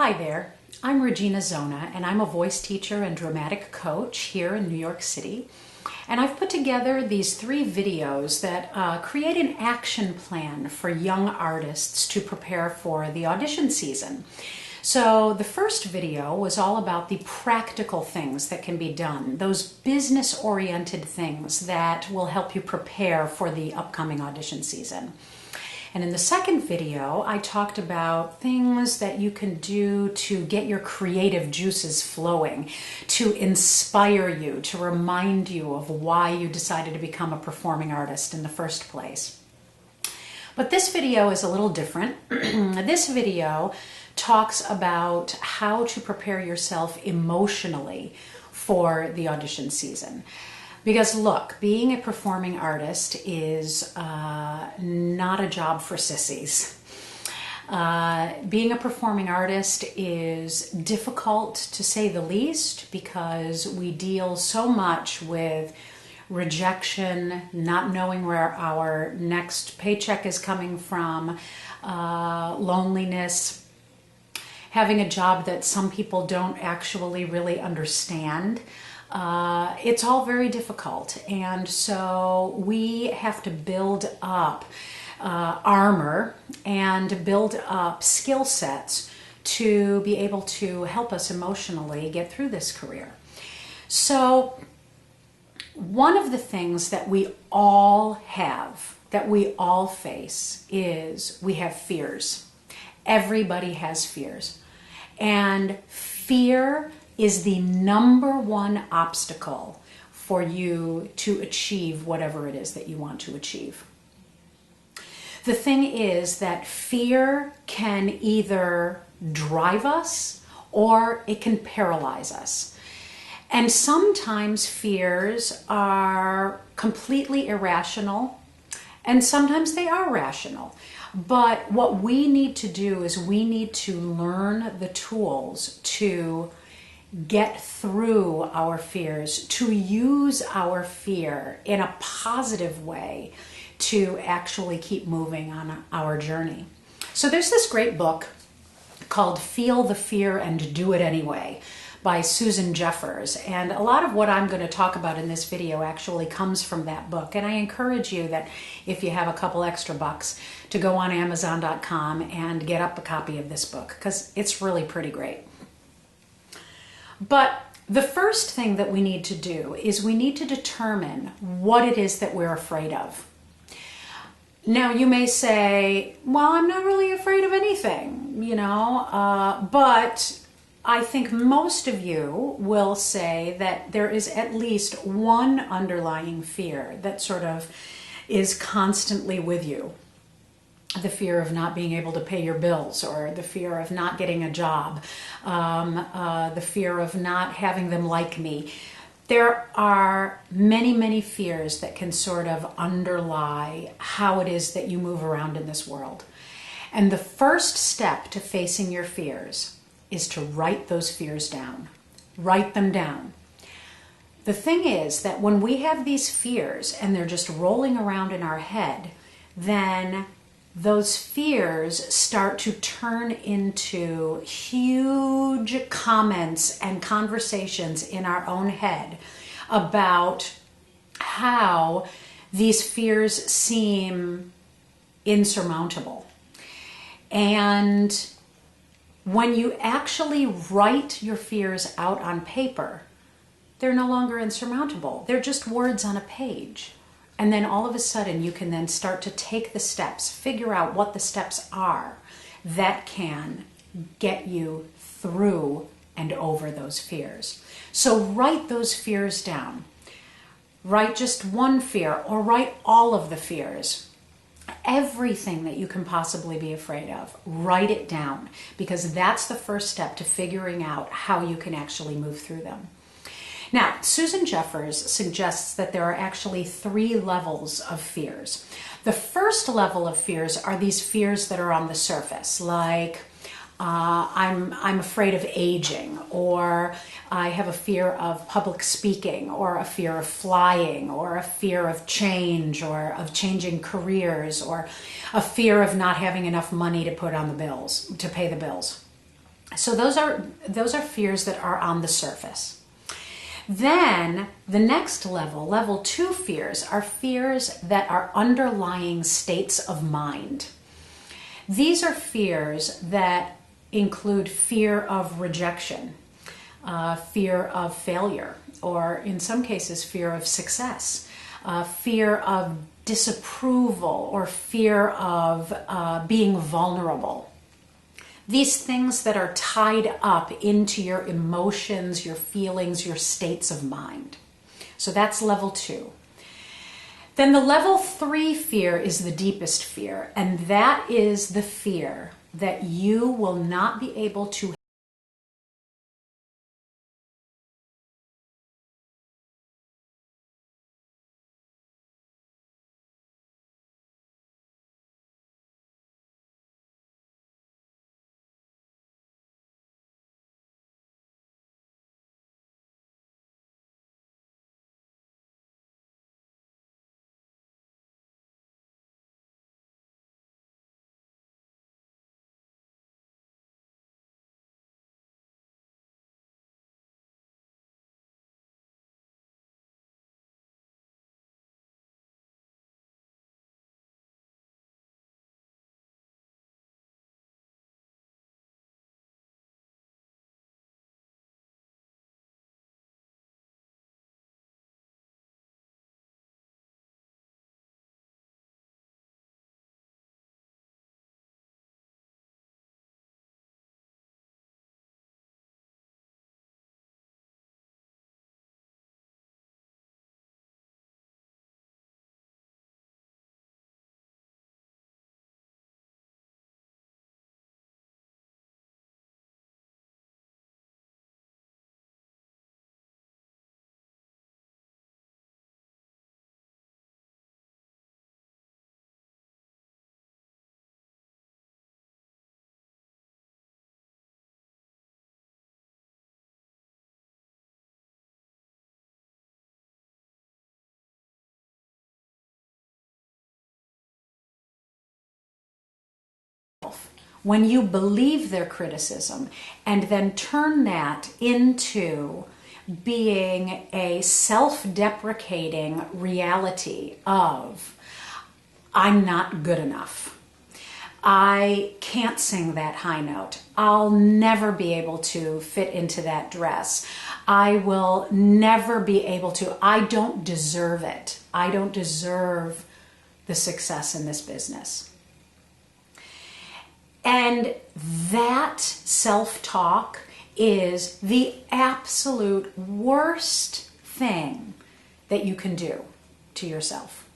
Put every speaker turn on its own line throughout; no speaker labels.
Hi there, I'm Regina Zona, and I'm a voice teacher and dramatic coach here in New York City. And I've put together these 3 videos that create an action plan for young artists to prepare for the audition season. So the first video was all about the practical things that can be done, those business-oriented things that will help you prepare for the upcoming audition season. And in the second video, I talked about things that you can do to get your creative juices flowing, to inspire you, to remind you of why you decided to become a performing artist in the first place. But this video is a little different. This video talks about how to prepare yourself emotionally for the audition season. Because look, being a performing artist is not a job for sissies. Being a performing artist is difficult to say the least because we deal so much with rejection, not knowing where our next paycheck is coming from, loneliness, having a job that some people don't actually really understand. It's all very difficult, and so we have to build up armor and build up skill sets to be able to help us emotionally get through this career. So one of the things that we all have, that we all face, is we have fears. Everybody has fears, and fear is the #1 obstacle for you to achieve whatever it is that you want to achieve. The thing is that fear can either drive us or it can paralyze us. And sometimes fears are completely irrational, and sometimes they are rational. But what we need to do is we need to learn the tools to get through our fears, to use our fear in a positive way to actually keep moving on our journey. So there's this great book called Feel the Fear and Do It Anyway by Susan Jeffers, and a lot of what I'm going to talk about in this video actually comes from that book. And I encourage you that if you have a couple extra bucks to go on Amazon.com and get up a copy of this book, because it's really pretty great. But the first thing that we need to do is we need to determine what it is that we're afraid of. Now you may say, well, I'm not really afraid of anything, but I think most of you will say that there is at least one underlying fear that sort of is constantly with you. The fear of not being able to pay your bills, or the fear of not getting a job, the fear of not having them like me. There are many, many fears that can sort of underlie how it is that you move around in this world. And the first step to facing your fears is to write those fears down. Write them down. The thing is that when we have these fears and they're just rolling around in our head, then those fears start to turn into huge comments and conversations in our own head about how these fears seem insurmountable. And when you actually write your fears out on paper, they're no longer insurmountable. They're just words on a page. And then all of a sudden you can then start to take the steps, figure out what the steps are that can get you through and over those fears. So write those fears down. Write just one fear, or write all of the fears. Everything that you can possibly be afraid of, write it down, because that's the first step to figuring out how you can actually move through them. Now, Susan Jeffers suggests that there are actually 3 levels of fears. The first level of fears are these fears that are on the surface, like I'm afraid of aging, or I have a fear of public speaking, or a fear of flying, or a fear of change, or of changing careers, or a fear of not having enough money to put on the bills, to pay the bills. So those are fears that are on the surface. Then the next level, level 2 fears, are fears that are underlying states of mind. These are fears that include fear of rejection, fear of failure, or in some cases, fear of success, fear of disapproval, or fear of being vulnerable. These things that are tied up into your emotions, your feelings, your states of mind. So that's level 2. Then the level 3 fear is the deepest fear, and that is the fear that you will not be able to when you believe their criticism and then turn that into being a self-deprecating reality of, I'm not good enough. I can't sing that high note. I'll never be able to fit into that dress. I will never be able to. I don't deserve it. I don't deserve the success in this business. And that self-talk is the absolute worst thing that you can do to yourself.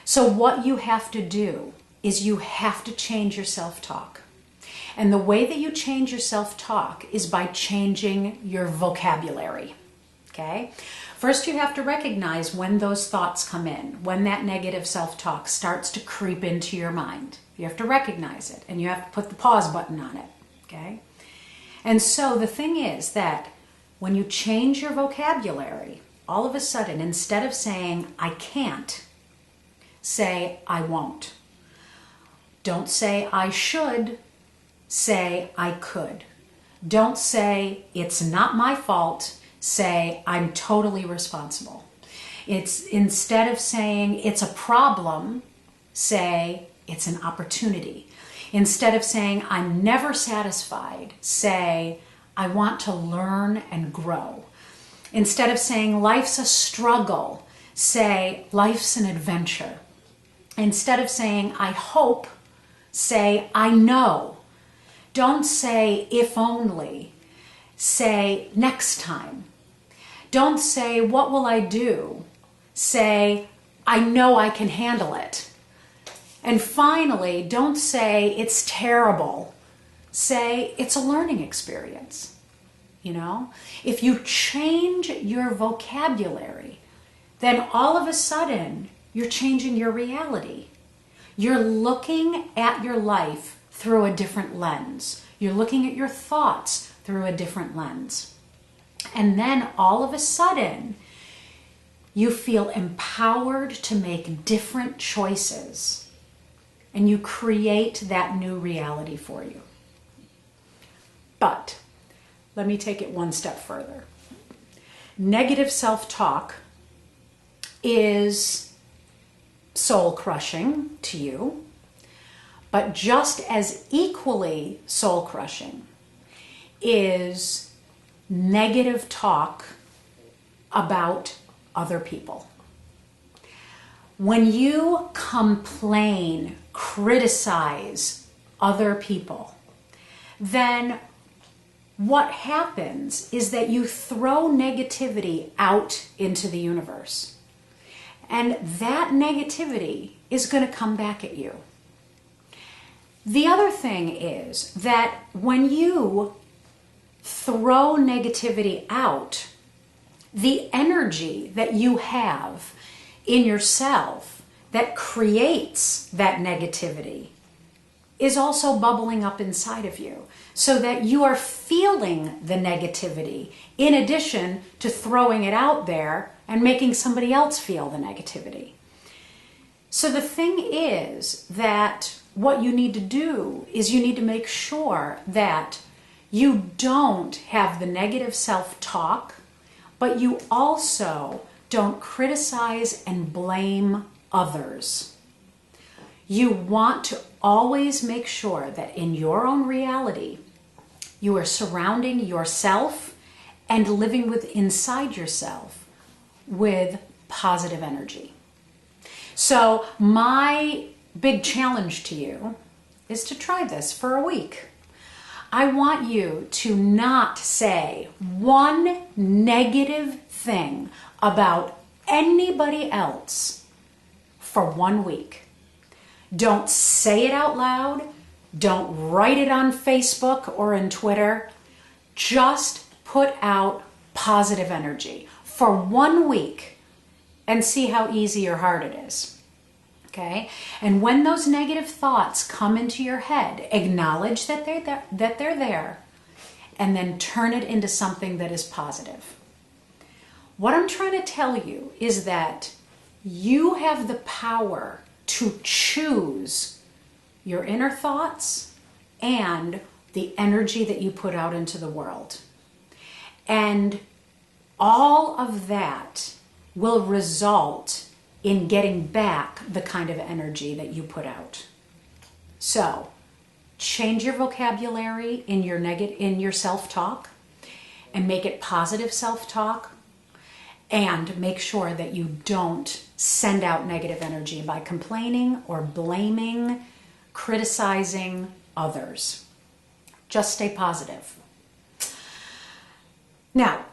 So what you have to do is you have to change your self-talk. And the way that you change your self-talk is by changing your vocabulary, okay? First, you have to recognize when those thoughts come in, when that negative self-talk starts to creep into your mind. You have to recognize it, and you have to put the pause button on it, okay? And so the thing is that when you change your vocabulary, all of a sudden, instead of saying, I can't, say, I won't. Don't say, I should, say, I could. Don't say, it's not my fault, say, I'm totally responsible. It's instead of saying, it's a problem, say, it's an opportunity. Instead of saying, I'm never satisfied, say, I want to learn and grow. Instead of saying, life's a struggle, say, life's an adventure. Instead of saying, I hope, say, I know. Don't say, if only. Say, next time. Don't say, what will I do? Say, I know I can handle it. And finally, don't say, it's terrible. Say, it's a learning experience. You know? If you change your vocabulary, then all of a sudden, you're changing your reality. You're looking at your life through a different lens. You're looking at your thoughts through a different lens. And then all of a sudden, you feel empowered to make different choices. And you create that new reality for you. But let me take it one step further. Negative self-talk is soul-crushing to you, but just as equally soul-crushing is negative talk about other people. When you complain, criticize other people, then what happens is that you throw negativity out into the universe. And that negativity is going to come back at you. The other thing is that when you throw negativity out, the energy that you have in yourself that creates that negativity is also bubbling up inside of you, so that you are feeling the negativity in addition to throwing it out there and making somebody else feel the negativity. So the thing is that what you need to do is you need to make sure that you don't have the negative self-talk, but you also don't criticize and blame others. You want to always make sure that in your own reality, you are surrounding yourself and living inside yourself with positive energy. So my big challenge to you is to try this for a week. I want you to not say one negative thing about anybody else for 1 week. Don't say it out loud. Don't write it on Facebook or on Twitter. Just put out positive energy for 1 week and see how easy or hard it is. Okay? And when those negative thoughts come into your head, acknowledge that they're there, and then turn it into something that is positive. What I'm trying to tell you is that you have the power to choose your inner thoughts and the energy that you put out into the world. And all of that will result in getting back the kind of energy that you put out. So, change your vocabulary in your self-talk and make it positive self-talk, and make sure that you don't send out negative energy by complaining or blaming, criticizing others. Just stay positive. Now,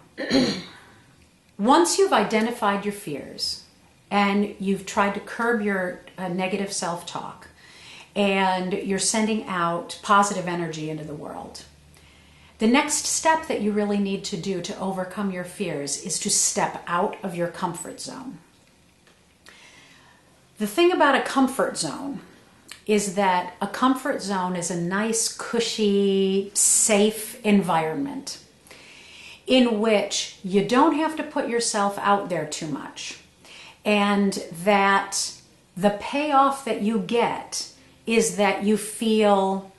once you've identified your fears and you've tried to curb your negative self-talk and you're sending out positive energy into the world, the next step that you really need to do to overcome your fears is to step out of your comfort zone. The thing about a comfort zone is that a comfort zone is a nice, cushy, safe environment in which you don't have to put yourself out there too much, and that the payoff that you get is that you feel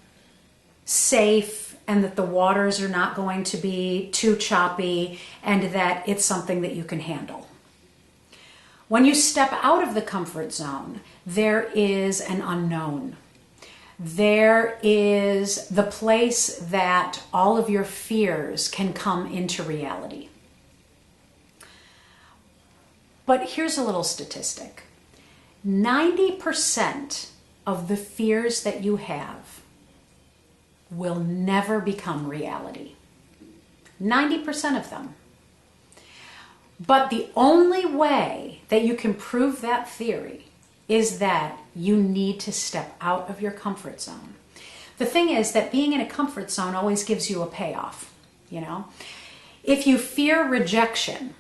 safe and that the waters are not going to be too choppy and that it's something that you can handle. When you step out of the comfort zone, there is an unknown. There is the place that all of your fears can come into reality. But here's a little statistic. 90% of the fears that you have will never become reality. 90% of them. But the only way that you can prove that theory is that you need to step out of your comfort zone. The thing is that being in a comfort zone always gives you a payoff, you know? If you fear rejection,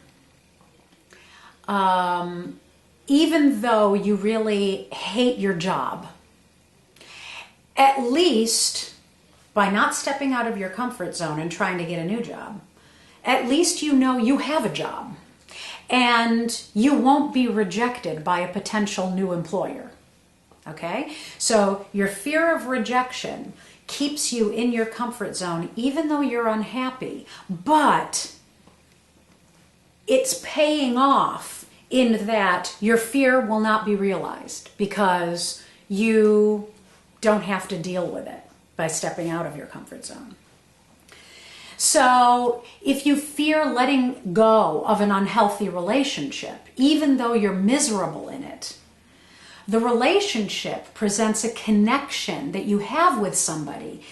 even though you really hate your job, at least by not stepping out of your comfort zone and trying to get a new job, at least you know you have a job and you won't be rejected by a potential new employer. Okay? So your fear of rejection keeps you in your comfort zone, even though you're unhappy, but it's paying off in that your fear will not be realized because you don't have to deal with it by stepping out of your comfort zone. So if you fear letting go of an unhealthy relationship, even though you're miserable in it, the relationship presents a connection that you have with somebody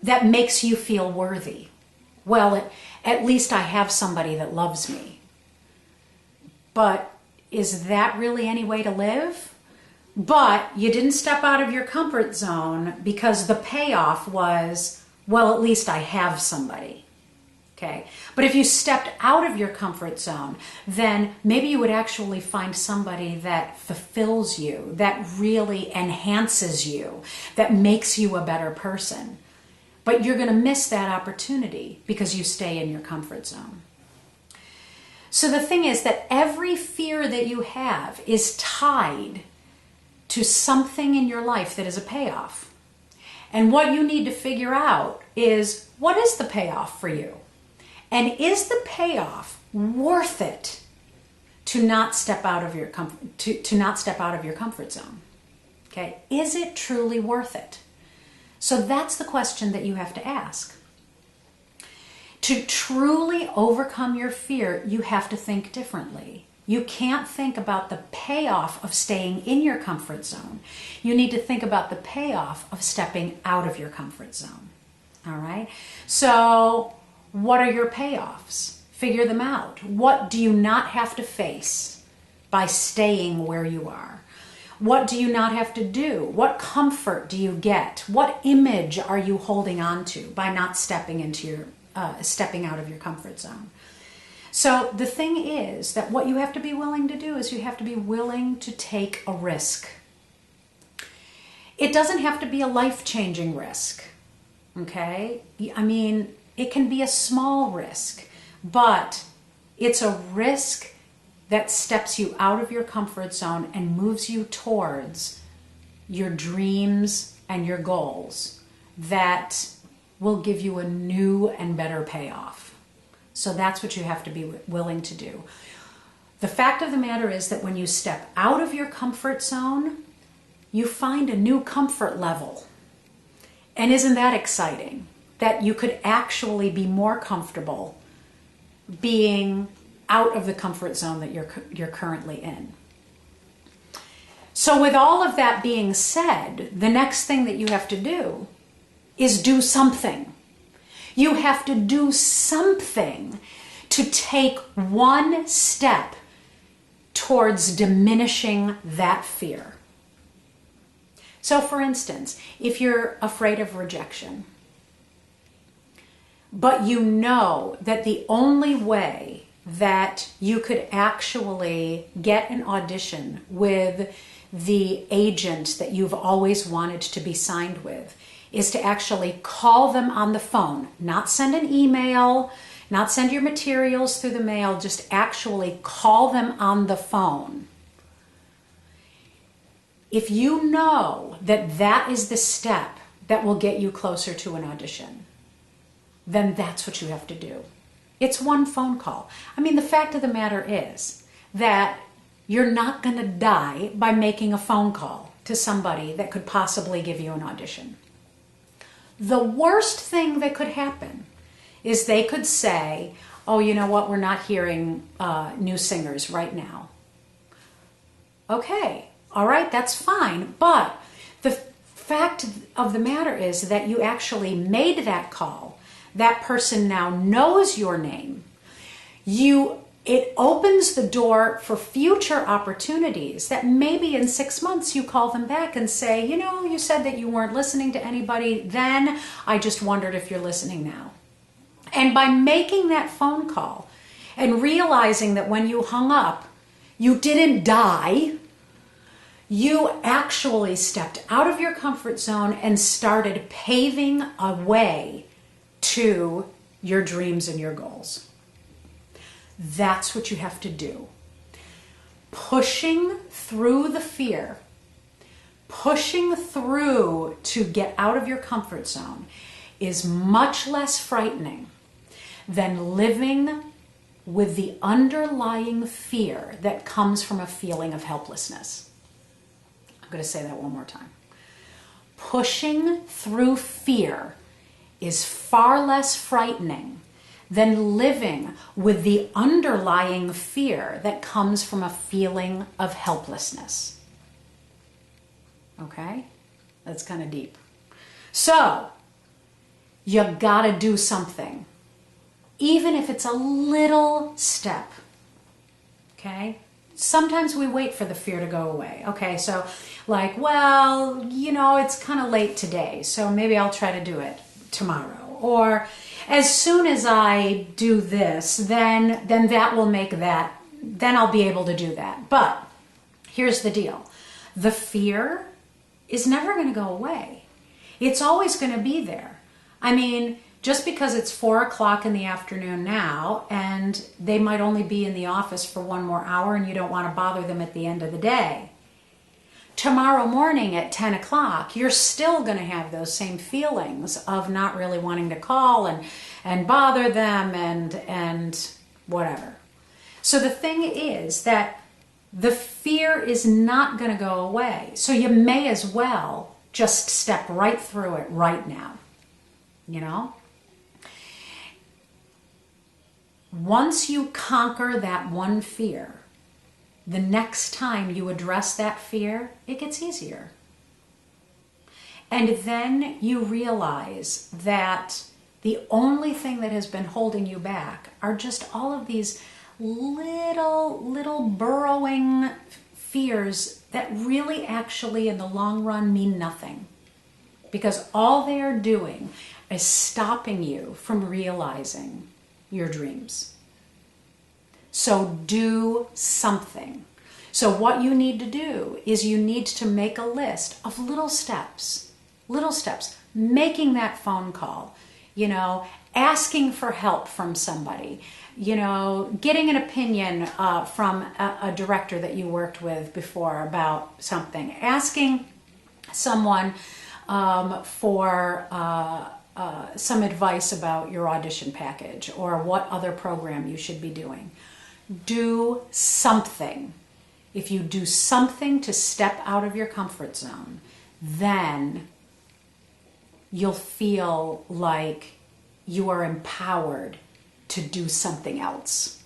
that makes you feel worthy. Well, at least I have somebody that loves me. But is that really any way to live? But you didn't step out of your comfort zone because the payoff was, well, at least I have somebody. Okay. But if you stepped out of your comfort zone, then maybe you would actually find somebody that fulfills you, that really enhances you, that makes you a better person. But you're going to miss that opportunity because you stay in your comfort zone. So the thing is that every fear that you have is tied to something in your life that is a payoff. And what you need to figure out is, what is the payoff for you? And is the payoff worth it to not step out of your comfort zone? Okay, is it truly worth it? So that's the question that you have to ask. To truly overcome your fear, you have to think differently. You can't think about the payoff of staying in your comfort zone. You need to think about the payoff of stepping out of your comfort zone. All right? So what are your payoffs? Figure them out. What do you not have to face by staying where you are? What do you not have to do? What comfort do you get? What image are you holding on to by not stepping out of your comfort zone? So the thing is that what you have to be willing to do is you have to be willing to take a risk. It doesn't have to be a life-changing risk, okay? I mean, it can be a small risk, but it's a risk that steps you out of your comfort zone and moves you towards your dreams and your goals that will give you a new and better payoff. So that's what you have to be willing to do. The fact of the matter is that when you step out of your comfort zone, you find a new comfort level. And isn't that exciting? That you could actually be more comfortable being out of the comfort zone that you're currently in. So with all of that being said, the next thing that you have to do is do something. You have to do something to take one step towards diminishing that fear. So for instance, if you're afraid of rejection, but you know that the only way that you could actually get an audition with the agent that you've always wanted to be signed with is to actually call them on the phone, not send an email, not send your materials through the mail, just actually call them on the phone. If you know that that is the step that will get you closer to an audition, then that's what you have to do. It's one phone call. I mean, the fact of the matter is that you're not going to die by making a phone call to somebody that could possibly give you an audition. The worst thing that could happen is they could say, oh, you know what, we're not hearing new singers right now. Okay, all right, that's fine. But the fact of the matter is that you actually made that call. That person now knows your name. It opens the door for future opportunities that maybe in 6 months you call them back and say, you know, you said that you weren't listening to anybody then. I just wondered if you're listening now. And by making that phone call and realizing that when you hung up, you didn't die, you actually stepped out of your comfort zone and started paving a way to your dreams and your goals. That's what you have to do. Pushing through the fear, Pushing through to get out of your comfort zone is much less frightening than living with the underlying fear that comes from a feeling of helplessness. I'm going to say that one more time. Pushing through fear is far less frightening than living with the underlying fear that comes from a feeling of helplessness. Okay? That's kind of deep. So, you gotta do something. Even if it's a little step. Okay? Sometimes we wait for the fear to go away. Okay, so like, well, you know, it's kind of late today, so maybe I'll try to do it tomorrow. Or as soon as I do this, then that will make that, then I'll be able to do that. But here's the deal. The fear is never going to go away. It's always going to be there. I mean, just because it's 4 o'clock in the afternoon now and they might only be in the office for 1 more hour and you don't want to bother them at the end of the day, tomorrow morning at 10 o'clock, you're still going to have those same feelings of not really wanting to call and bother them and whatever. So the thing is that the fear is not going to go away. So you may as well just step right through it right now. You know? Once you conquer that one fear, the next time you address that fear, it gets easier. And then you realize that the only thing that has been holding you back are just all of these little burrowing fears that really actually in the long run mean nothing. Because all they are doing is stopping you from realizing your dreams. So do something. So what you need to do is you need to make a list of little steps, making that phone call, you know, asking for help from somebody, you know, getting an opinion from a director that you worked with before about something, asking someone for some advice about your audition package or what other program you should be doing. Do something. If you do something to step out of your comfort zone, then you'll feel like you are empowered to do something else.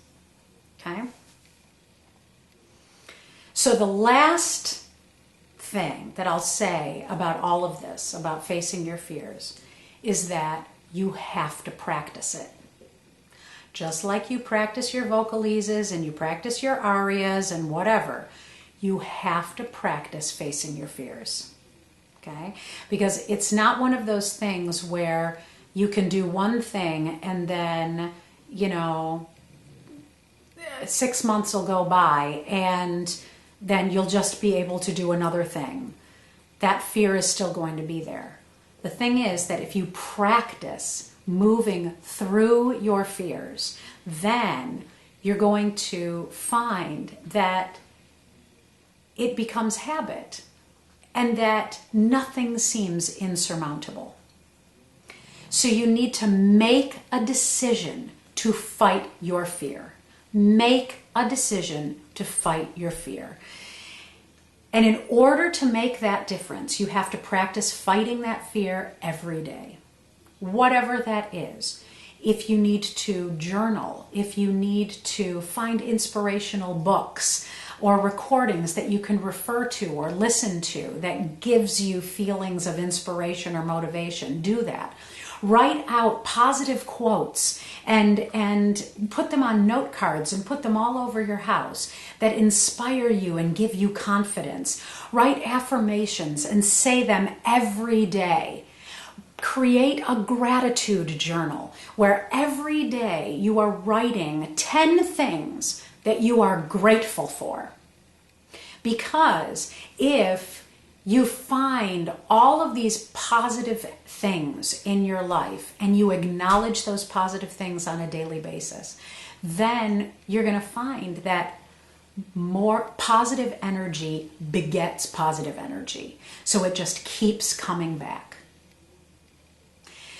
Okay? So the last thing that I'll say about all of this, about facing your fears, is that you have to practice it. Just like you practice your vocalises and you practice your arias and whatever, you have to practice facing your fears. Okay? Because it's not one of those things where you can do one thing and then, you know, 6 months will go by and then you'll just be able to do another thing. That fear is still going to be there. The thing is that if you practice moving through your fears, then you're going to find that it becomes habit and that nothing seems insurmountable. So you need to make a decision to fight your fear. Make a decision to fight your fear. And in order to make that difference, you have to practice fighting that fear every day. Whatever that is. If you need to journal, if you need to find inspirational books or recordings that you can refer to or listen to that gives you feelings of inspiration or motivation, do that. Write out positive quotes and put them on note cards and put them all over your house that inspire you and give you confidence. Write affirmations and say them every day. Create a gratitude journal where every day you are writing 10 things that you are grateful for. Because if you find all of these positive things in your life and you acknowledge those positive things on a daily basis, then you're going to find that more positive energy begets positive energy. So it just keeps coming back.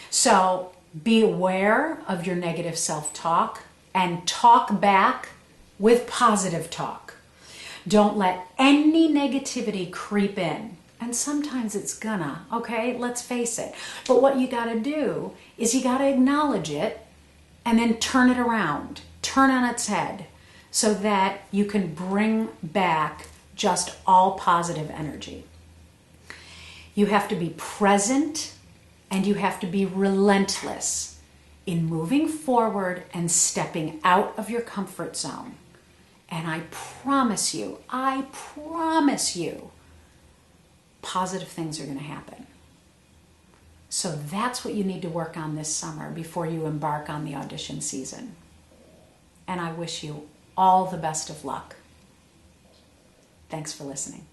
So be aware of your negative self-talk and talk back with positive talk. Don't let any negativity creep in. And sometimes it's gonna, okay? Let's face it. But what you gotta do is you gotta acknowledge it and then turn it around, turn on its head, so that you can bring back just all positive energy. You have to be present and you have to be relentless in moving forward and stepping out of your comfort zone. And I promise you, positive things are going to happen. So that's what you need to work on this summer before you embark on the audition season. And I wish you all the best of luck. Thanks for listening.